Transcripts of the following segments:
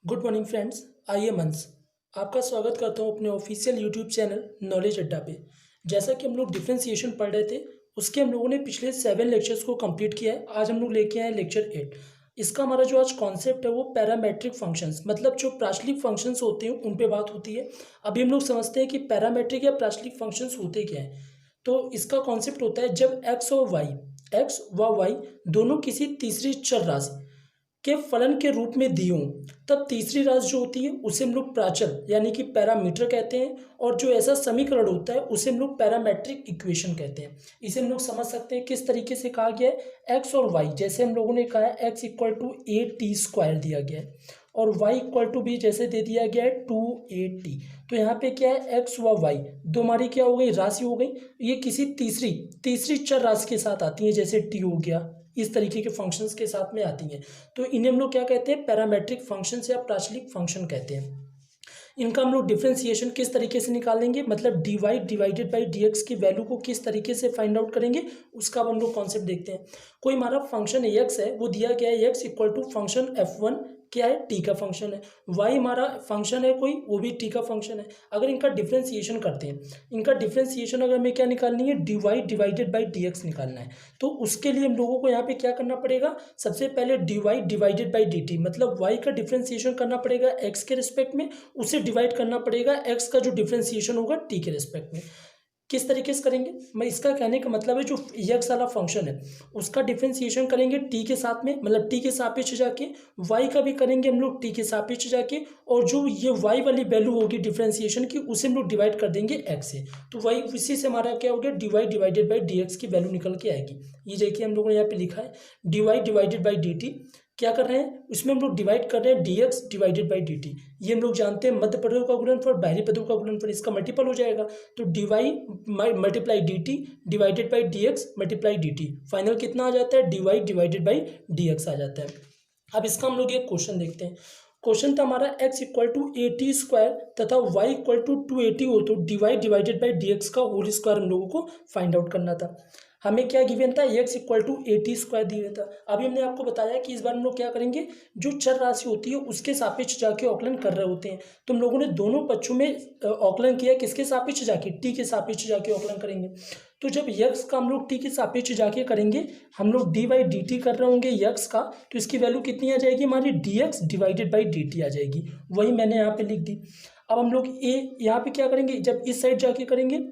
Good morning friends. आइए मंस आपका स्वागत करता हूँ अपने ऑफिशियल यूट्यूब चैनल नॉलेज अड्डा पे। जैसा कि हम लोग डिफरेंशिएशन पढ़ रहे थे, उसके हम लोगों ने पिछले 7 लेक्चर्स को कंप्लीट किया है। आज हम लोग लेके आए लेक्चर 8। इसका हमारा जो आज कॉन्सेप्ट है वो पैरामेट्रिक फंक्शंस, मतलब जो प्राचलिक फंक्शंस होते हैं उन पे बात होती है। अभी हम लोग समझते हैं कि पैरामेट्रिक या प्राचलिक फंक्शंस होते क्या हैं। तो इसका कॉन्सेप्ट होता है जब एक्स व वाई दोनों किसी तीसरी चर राशि के फलन के रूप में दी हों, तब तीसरी राशि जो होती है उसे हम लोग प्राचल यानी कि पैरामीटर कहते हैं। और जो ऐसा समीकरण होता है उसे हम लोग पैरामेट्रिक इक्वेशन कहते हैं। इसे हम लोग समझ सकते हैं किस तरीके से कहा गया है। एक्स और वाई जैसे हम लोगों ने कहा है X equal to A T square दिया गया है और वाई इक्वल टू भी जैसे दे दिया गया है 2a t। तो यहाँ पे क्या है, एक्स व वाई दो हमारी क्या हो गई, राशि हो गई। ये किसी तीसरी चर राशि के साथ आती है, जैसे टी हो गया, इस तरीके के फंक्शंस के साथ में आती हैं। तो इन्हें हम लोग क्या कहते हैं, पैरामेट्रिक फंक्शंस या प्राचलिक फंक्शन कहते हैं। इनका हम लोग डिफरेंशिएशन किस तरीके से निकालेंगे, मतलब D Y divided by D X की वैल्यू को किस तरीके से फाइंड आउट करेंगे, उसका अब हम लोग कॉन्सेप्ट देखते हैं। कोई हमारा फंक्शन एक्स है, वो दिया गया है X equal to function f1 क्या है, टी का फंक्शन है। वाई हमारा फंक्शन है कोई, वो भी टी का फंक्शन है। अगर इनका डिफरेंशिएशन करते हैं, इनका डिफरेंशिएशन अगर हमें क्या निकालनी है, D Y divided by D X निकालना है। तो उसके लिए हम लोगों को यहाँ पे क्या करना पड़ेगा, सबसे पहले D Y divided by D T, मतलब वाई का डिफरेंशिएशन करना पड़ेगा एक्स के रिस्पेक्ट में, उसे डिवाइड करना पड़ेगा एक्स का जो डिफरेंशिएशन होगा टी के रिस्पेक्ट में। किस तरीके से करेंगे, मैं इसका कहने का मतलब है जो एक्स वाला फंक्शन है उसका डिफरेंशिएशन करेंगे टी के साथ में, मतलब टी के सापेक्ष जाके। वाई का भी करेंगे हम लोग टी के सापेक्ष जाके, और जो ये वाई वाली वैल्यू होगी डिफरेंशिएशन की, उसे हम लोग डिवाइड कर देंगे एक्स से। तो वही इसी से हमारा क्या हो गया, D Y divided by D X की वैल्यू निकल के आएगी। ये देखिए हम लोगों ने यहाँ पे लिखा है D Y divided by D T. क्या कर रहे हैं, उसमें हम लोग डिवाइड कर रहे हैं D x divided by D t. ये हम लोग जानते हैं मध्य पदों का गुणनफल, बाहरी पदों का गुणनफल, इसका मल्टीपल हो जाएगा। तो D y multiply d T divided by D x multiply d t, final कितना आ जाता है, D Y divided by D x आ जाता है। अब इसका हम लोग एक क्वेश्चन देखते हैं। क्वेश्चन था हमारा X equal to A T square तथा वाई इक्वल टू 280 हो तो D Y divided by D x का होल स्क्वायर हम लोगों को फाइंड आउट करना था। हमें क्या गिवन था, X equal to A T square दिया था। अभी हमने आपको बताया कि इस बार हम लोग क्या करेंगे, जो चर राशि होती है उसके सापेक्ष जाके औकलन कर रहे होते हैं। तो हम लोगों ने दोनों पक्षों में औकलन किया, किसके सापेक्ष जाके, टी के सापेक्ष जाके औकलन करेंगे। तो जब यक्स का हम लोग टी के सापेक्ष जाके करेंगे, हम लोग डी बाई डी टी कर रहे होंगे यक्स का, तो इसकी वैल्यू कितनी आ जाएगी हमारी, D x divided by D t आ जाएगी। वही मैंने यहाँ पे लिख दी। अब हम लोग ए यहाँ पे क्या करेंगे, जब इस साइड जाके करेंगे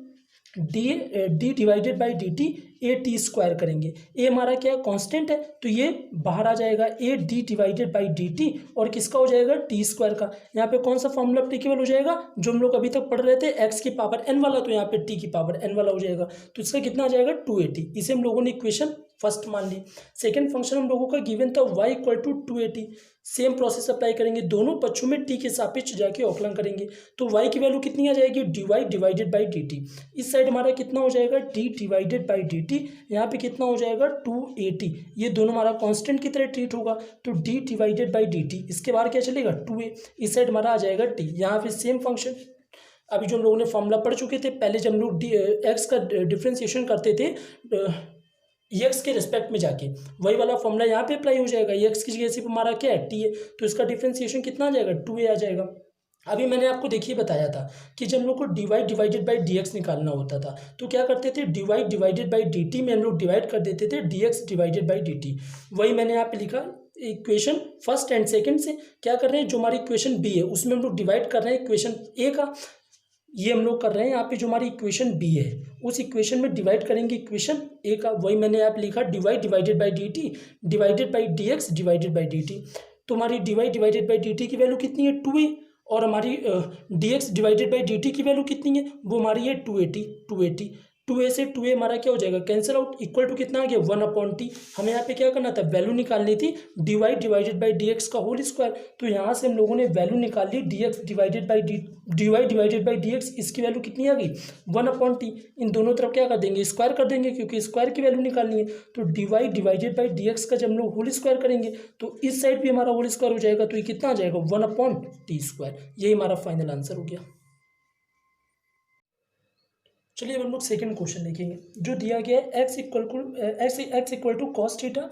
D divided by D T A T square करेंगे। ए हमारा क्या है, कांस्टेंट है, तो ये बाहर आ जाएगा A D divided by D T, और किसका हो जाएगा, टी स्क्वायर का। यहाँ पे कौन सा फॉर्मूला एप्लीकेबल हो जाएगा, जो हम लोग अभी तक पढ़ रहे थे एक्स की पावर एन वाला, तो यहाँ पे टी की पावर एन वाला हो जाएगा। तो इसका कितना आ जाएगा, 280। इसे हम लोगों ने इक्वेशन फर्स्ट मान ली। सेकंड फंक्शन हम लोगों का गिवन था y equal to 280। Same process apply करेंगे, दोनों पक्षों में t के सापेक्ष जाके औकलन करेंगे। तो y की वैल्यू कितनी आ जाएगी, dy डिवाइडेड बाई dt। इस साइड हमारा कितना हो जाएगा, d डिवाइडेड बाई dt। यहाँ पे कितना हो जाएगा, 280। ये दोनों हमारा कांस्टेंट की तरह ट्रीट होगा, तो d डिवाइडेड बाई dt, इसके बाहर क्या चलेगा, 2a। इस साइड हमारा आ जाएगा t। यहाँ पे सेम फंक्शन अभी जो हम लोगों ने फॉर्मूला पढ़ चुके थे पहले, जब हम लोग एक्स का डिफ्रेंसिएशन करते थे एक्स के रिस्पेक्ट में जाके, वही वाला फॉर्मूला यहाँ पे अप्लाई हो जाएगा। एक्स की जगह सिर्फ हमारा क्या है, टी है, तो इसका डिफरेंशिएशन कितना आ जाएगा, 2a आ जाएगा। अभी मैंने आपको देखिए बताया था कि जब हम लोग को D Y divided by D X निकालना होता था, तो क्या करते थे, D Y divided by D T में हम लोग डिवाइड कर देते थे D x divided by D T. वही मैंने यहाँ पे लिखा, इक्वेशन फर्स्ट एंड सेकंड से क्या कर रहे हैं, जो हमारी इक्वेशन बी है उसमें हम लोग डिवाइड कर रहे हैं इक्वेशन ए का, ये हम लोग कर रहे हैं यहाँ पे जो हमारी इक्वेशन बी है उस इक्वेशन में डिवाइड करेंगे इक्वेशन ए का। वही मैंने यहाँ पे लिखा, D Y divided by D T divided by D x divided by D T. तो हमारी D Y divided by D T की वैल्यू कितनी है, 2a, और हमारी D x divided by D T की वैल्यू कितनी है, वो हमारी है 280। 2a से 2a हमारा क्या हो जाएगा, कैंसिल आउट, इक्वल टू कितना आ गया, 1/t। हमें यहाँ पे क्या करना था, वैल्यू निकालनी थी d Y divided by D x का होल स्क्वायर। तो यहाँ से हम लोगों ने वैल्यू निकाल ली d x divided by d Y divided by D x, इसकी वैल्यू कितनी आ गई, 1/t। इन दोनों तरफ क्या कर देंगे, स्क्वायर कर देंगे, क्योंकि स्क्वायर की वैल्यू निकालनी है। तो D Y divided by D x का जब हम लोग होल स्क्वायर करेंगे तो इस साइड भी हमारा होल स्क्वायर हो जाएगा, तो ये कितना आ जाएगा, 1/t स्क्वायर। यही हमारा फाइनल आंसर हो गया। चलिए अब हम लोग सेकंड क्वेश्चन देखेंगे। जो दिया गया है X equal to cos theta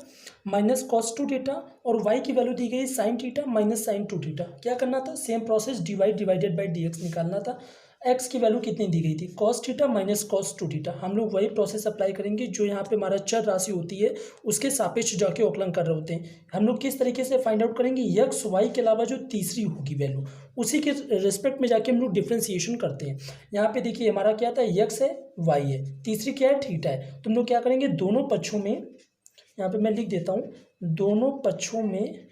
minus cos two theta और वाई की वैल्यू दी गई sine theta minus sine two theta. क्या करना था? Same process, divided by D X निकालना था। एक्स की वैल्यू कितनी दी गई थी? Cos theta minus cos two theta. हम लोग वही प्रोसेस अप्लाई करेंगे जो यहाँ पे हमारा चर राशि होती है उसके सापेक्ष जाके आकलन कर रहे होते हैं। हम लोग किस तरीके से फाइंड आउट करेंगे? यक्स वाई के अलावा जो तीसरी होगी वैल्यू उसी के रिस्पेक्ट में जाके हम लोग डिफ्रेंसिएशन करते हैं। यहाँ पे देखिए हमारा क्या था? यक्स है, वाई है, तीसरी क्या है? थीटा है। तो हम लोग क्या करेंगे? दोनों पक्षों में, यहाँ पे मैं लिख देता हूँ, दोनों पक्षों में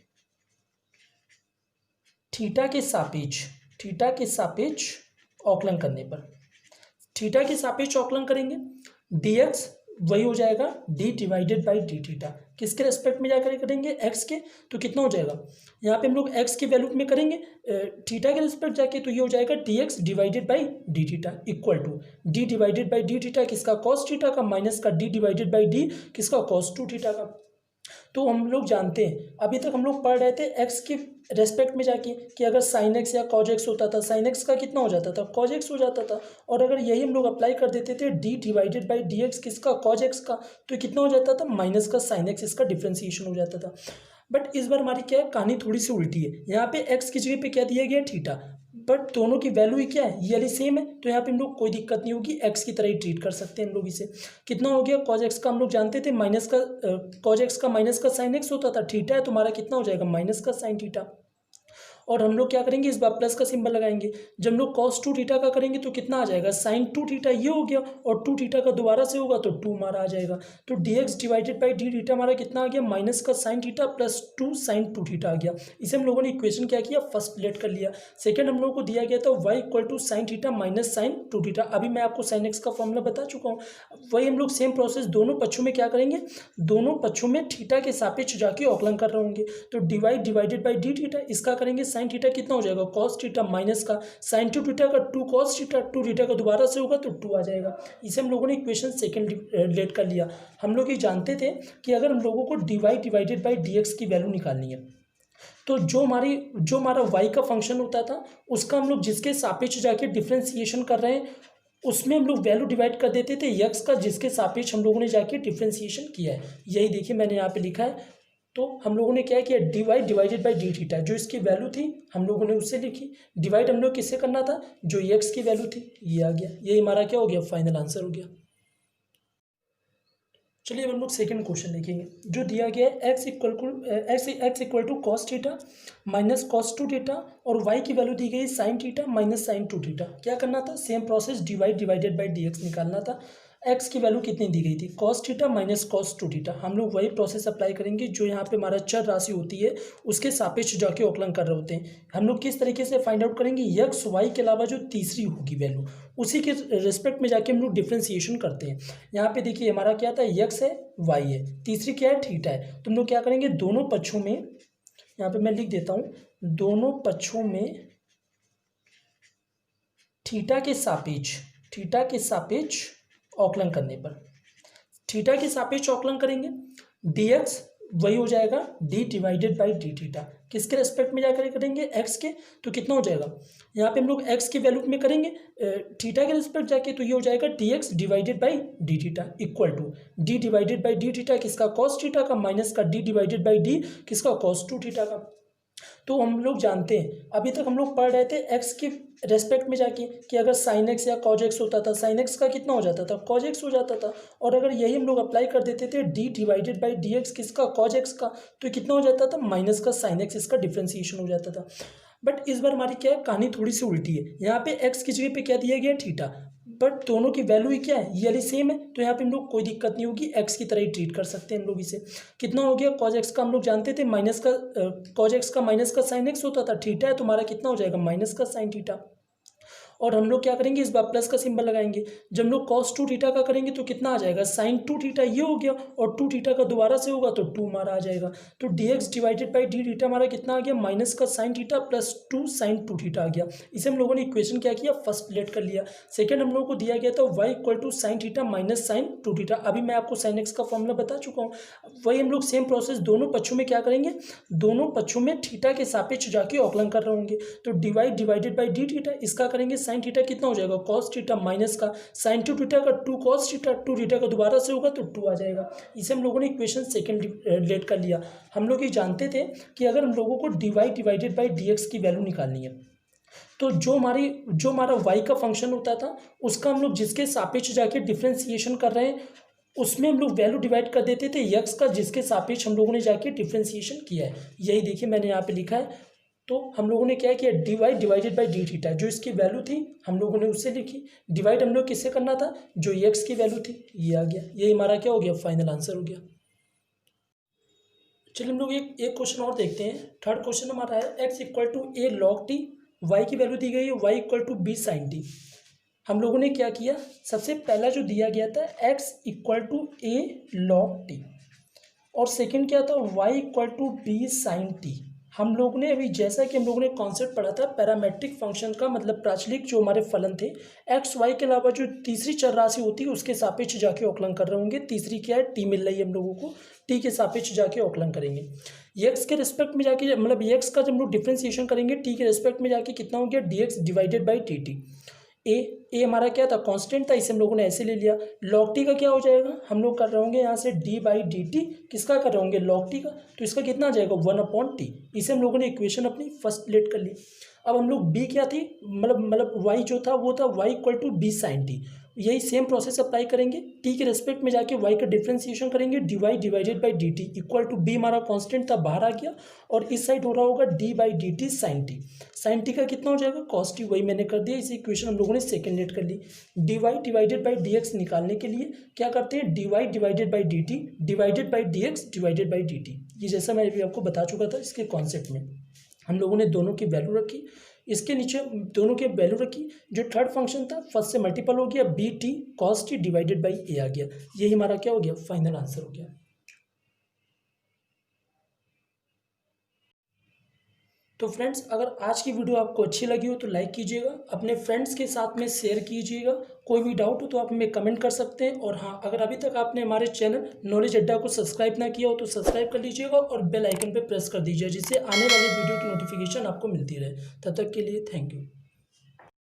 थीटा के सापेक्ष औकलन करने पर, थीटा के सापेक्ष औकलन करेंगे, dx वही हो जाएगा d divided by D theta. किसके रेस्पेक्ट में जाकर करेंगे? x के। तो कितना हो जाएगा? यहाँ पे हम लोग x की वैल्यू में करेंगे थीटा के रेस्पेक्ट जाके, तो ये हो जाएगा dx divided by D theta equal to d divided by D theta किसका? कॉस थीटा का, माइनस का d डिवाइडेड बाई d किसका? कॉस टू थीटा का। तो हम लोग जानते हैं, अभी तक हम लोग पढ़ रहे थे एक्स के रेस्पेक्ट में जाके कि अगर साइन एक्स या कॉज एक्स होता था, साइन एक्स का कितना हो जाता था? कॉज एक्स हो जाता था। और अगर यही हम लोग अप्लाई कर देते थे D divided by D x किसका? कॉज एक्स का, तो कितना हो जाता था? माइनस का साइन एक्स, इसका डिफ्रेंसिएशन हो जाता था। बट इस बार हमारी क्या है? कहानी थोड़ी सी उल्टी है। यहाँ पे एक्स की जगह पे क्या दिया गया? थीटा। बट दोनों की वैल्यू ही क्या है? ये वाली सेम है, तो यहाँ पे हम लोग कोई दिक्कत नहीं होगी, एक्स की तरह ही ट्रीट कर सकते हैं हम लोग इसे। कितना हो गया? कॉज एक्स का हम लोग जानते थे माइनस का, कॉज एक्स का माइनस का साइन एक्स होता था, थीटा है, तुम्हारा कितना हो जाएगा? माइनस का साइन थीटा। और हम लोग क्या करेंगे? इस बार प्लस का सिंबल लगाएंगे। जब हम लोग कॉस टू थीटा का करेंगे तो कितना आ जाएगा? साइन टू थीटा ये हो गया, और टू थीटा का दोबारा से होगा तो टू हमारा आ जाएगा। तो d x divided by D theta हमारा कितना आ गया? माइनस का sine theta plus two sine two theta आ गया। इसे हम लोगों ने इक्वेशन क्या किया? फर्स्ट लेट कर लिया। सेकेंड हम लोगों को दिया गया था Y equal to sine theta minus sine two theta. अभी मैं आपको साइन एक्स का फॉर्मूला बता चुका हूँ। वही हम लोग सेम प्रोसेस दोनों पक्षों में क्या करेंगे? दोनों पक्षों में थीटा के सापेक्ष जाके औकलन कर रहे होंगे। तो डिवाइडेड बाई डी थीटा, इसका करेंगे साइन थीटा कितना हो जाएगा? कॉस थीटा माइनस का साइन टू थीटा का two cos theta, two theta का दोबारा से होगा तो टू आ जाएगा। इसे हम लोगों ने इक्वेशन सेकंड लेट कर लिया। हम लोग ये जानते थे कि अगर हम लोगों को डिवाइडेड बाई डी एक्स की वैल्यू निकालनी है तो जो हमारा y का फंक्शन होता था उसका हम लोग जिसके सापेक्ष जाके डिफ्रेंसिएशन कर रहे हैं उसमें हम लोग वैल्यू डिवाइड कर देते थे यक्स का, जिसके सापेक्ष हम लोगों ने जाके डिफ्रेंसिएशन किया है। यही देखिए मैंने यहाँ पे लिखा है। तो हम लोगों ने क्या किया? डिवाइडेड बाई डी थीटा, जो इसकी वैल्यू थी हम लोगों ने उससे लिखी। डिवाइड हम लोग किससे करना था? जो एक्स की वैल्यू थी, ये आ गया। यही हमारा क्या हो गया? फाइनल आंसर हो गया। चलिए अब हम लोग सेकंड क्वेश्चन देखेंगे। जो दिया गया है X equal to cos theta minus cos two theta और वाई की वैल्यू दी गई sine theta minus sine two theta. क्या करना था? Same process, divided by D X निकालना था। एक्स की वैल्यू कितनी दी गई थी? Cos theta minus cos two theta. हम लोग वही प्रोसेस अप्लाई करेंगे जो यहाँ पे हमारा चर राशि होती है उसके सापेक्ष जाके औकलन कर रहे होते हैं। हम लोग किस तरीके से फाइंड आउट करेंगे? यक्स वाई के अलावा जो तीसरी होगी वैल्यू उसी के रिस्पेक्ट में जाके हम लोग डिफ्रेंसिएशन करते हैं। यहाँ पे देखिए हमारा क्या था? यक्स है, वाई है, तीसरी क्या है? थीटा है। तो हम लोग क्या करेंगे? दोनों पक्षों में, यहाँ पे मैं लिख देता हूँ, दोनों पक्षों में थीटा के सापेक्ष औकलन करने पर, थीटा के सापेक्ष औकलन करेंगे, dx वही हो जाएगा d divided by D theta. किसके रेस्पेक्ट में जाकर करेंगे? x के। तो कितना हो जाएगा? यहाँ पे हम लोग x की वैल्यू में करेंगे थीटा के रेस्पेक्ट जाके, तो ये हो जाएगा dx divided by D theta equal to d divided by D theta किसका? कॉस थीटा का, माइनस का d डिवाइडेड बाई d किसका? कॉस टू थीटा का। तो हम लोग जानते हैं, अभी तक हम लोग पढ़ रहे थे एक्स के रेस्पेक्ट में जाके कि अगर साइन एक्स या कॉज एक्स होता था, साइन एक्स का कितना हो जाता था? कॉज एक्स हो जाता था। और अगर यही हम लोग अप्लाई कर देते थे D divided by D x किसका? कॉज एक्स का, तो कितना हो जाता था? माइनस का साइन एक्स, इसका डिफ्रेंसिएशन हो जाता था। बट इस बार हमारी क्या है? कहानी थोड़ी सी उल्टी है। यहाँ पे एक्स की जगह पे क्या दिया गया? थीटा। बट दोनों की वैल्यू ही क्या है? ये वाली सेम है, तो यहाँ पे हम लोग कोई दिक्कत नहीं होगी, एक्स की तरह ही ट्रीट कर सकते हैं हम लोग इसे। कितना हो गया? कॉज एक्स का हम लोग जानते थे माइनस का, कॉज एक्स का माइनस का साइन एक्स होता था, थीटा है, तुम्हारा कितना हो जाएगा? माइनस का साइन थीटा। और हम लोग क्या करेंगे? इस बार प्लस का सिंबल लगाएंगे। जब हम लोग कॉस टू थीटा का करेंगे तो कितना आ जाएगा? साइन टू थीटा ये हो गया, और टू थीटा का दोबारा से होगा तो टू हमारा आ जाएगा। तो dx divided by D theta हमारा कितना आ गया? माइनस का sine theta plus two sine two theta आ गया। इसे हम लोगों ने इक्वेशन क्या किया? फर्स्ट लेट कर लिया। सेकेंड हम लोगों को दिया गया था Y equal to sine theta minus sine two theta. अभी मैं आपको साइन एक्स का फॉर्मूला बता चुका हूँ। वही हम लोग सेम प्रोसेस दोनों पक्षों में क्या करेंगे? दोनों पक्षों में थीटा के सापेक्ष जाके औकलन कर रहे होंगे। तो डिवाइडेड बाई डी थीटा, इसका करेंगे साइन थीटा कितना हो जाएगा, कॉस थीटा माइनस का साइन टू थीटा का 2 कॉस थीटा, 2 थीटा का दोबारा से होगा तो 2 आ जाएगा। इसे हम लोगों ने इक्वेशन सेकंड रिलेट कर लिया। हम लोग ये जानते थे कि अगर हम लोगों को dy डिवाइडेड बाई dx की वैल्यू निकालनी है तो जो हमारा y का फंक्शन होता था उसका हम लोग जिसके सापेक्ष जाके डिफ्रेंसिएशन कर रहे हैं उसमें हम लोग वैल्यू डिवाइड कर देते थे x का जिसके सापेक्ष हम लोगों ने जाके डिफ्रेंसिएशन किया है। यही देखिए मैंने यहाँ पे लिखा है। तो हम लोगों ने क्या किया, dy divided by D theta जो इसकी वैल्यू थी हम लोगों ने उससे लिखी, डिवाइड हम लोग किससे करना था, जो x की वैल्यू थी, ये आ गया। यही हमारा क्या हो गया, फाइनल आंसर हो गया। चलिए हम लोग एक क्वेश्चन और देखते हैं। थर्ड क्वेश्चन हमारा है x equal to a log t, y की वैल्यू दी गई है y equal to b sin t। हम लोगों ने क्या किया, सबसे पहला जो दिया गया था x equal to a log t और सेकंड क्या था y equal to b sin t। हम लोगों ने अभी जैसा कि हम लोगों ने कॉन्सेप्ट पढ़ा था पैरामेट्रिक फंक्शन का, मतलब प्राचलिक जो हमारे फलन थे एक्स वाई के अलावा जो तीसरी चर राशि होती है उसके सापेक्ष जाके अवकलन कर रहे होंगे। तीसरी क्या है, टी मिल रही है हम लोगों को, टी के सापेक्ष जाके अवकलन करेंगे। एक्स के रिस्पेक्ट में जाके मतलब एक्स का जब हम लोग डिफ्रेंसिएशन करेंगे टी के रिस्पेक्ट में जाके कितना हो गया, d x divided by t t. A हमारा क्या था, कांस्टेंट था, इसे हम लोगों ने ऐसे ले लिया। लॉग टी का क्या हो जाएगा, हम लोग कर रहे होंगे यहाँ से डी बाई डी टी, किसका कर रहे होंगे, लॉग टी का, तो इसका कितना आ जाएगा 1/t। इसे हम लोगों ने इक्वेशन अपनी फर्स्ट लेट कर ली। अब हम लोग बी क्या थी, मतलब वाई जो था वो था Y equal to B sine T. यही सेम प्रोसेस अप्लाई करेंगे, टी के रेस्पेक्ट में जाके वाई का डिफ्रेंसिएशन करेंगे, D Y divided by D T equal to B हमारा कांस्टेंट था बाहर आ गया और इस साइड हो रहा होगा D by D T sine T. Sine T का कितना हो जाएगा, कॉस टी, वही मैंने कर दिया। इसी इक्वेशन हम लोगों ने सेकंड लेट कर ली। D Y divided by D x निकालने के लिए क्या करते हैं, d Y divided by D T divided by D x divided by D t. ये जैसा मैं अभी आपको बता चुका था इसके कॉन्सेप्ट में हम लोगों ने दोनों की वैल्यू रखी, इसके नीचे दोनों के वैल्यू रखी। जो थर्ड फंक्शन था फर्स्ट से मल्टीपल हो गया, b t cos t divided by a आ गया। यही हमारा क्या हो गया, फाइनल आंसर हो गया। तो फ्रेंड्स अगर आज की वीडियो आपको अच्छी लगी हो तो लाइक कीजिएगा, अपने फ्रेंड्स के साथ में शेयर कीजिएगा। कोई भी डाउट हो तो आप हमें कमेंट कर सकते हैं। और हाँ, अगर अभी तक आपने हमारे चैनल नॉलेज अड्डा को सब्सक्राइब ना किया हो तो सब्सक्राइब कर लीजिएगा और बेल आइकन पर प्रेस कर दीजिए जिससे आने वाली वीडियो की नोटिफिकेशन आपको मिलती रहे। तब तक के लिए थैंक यू।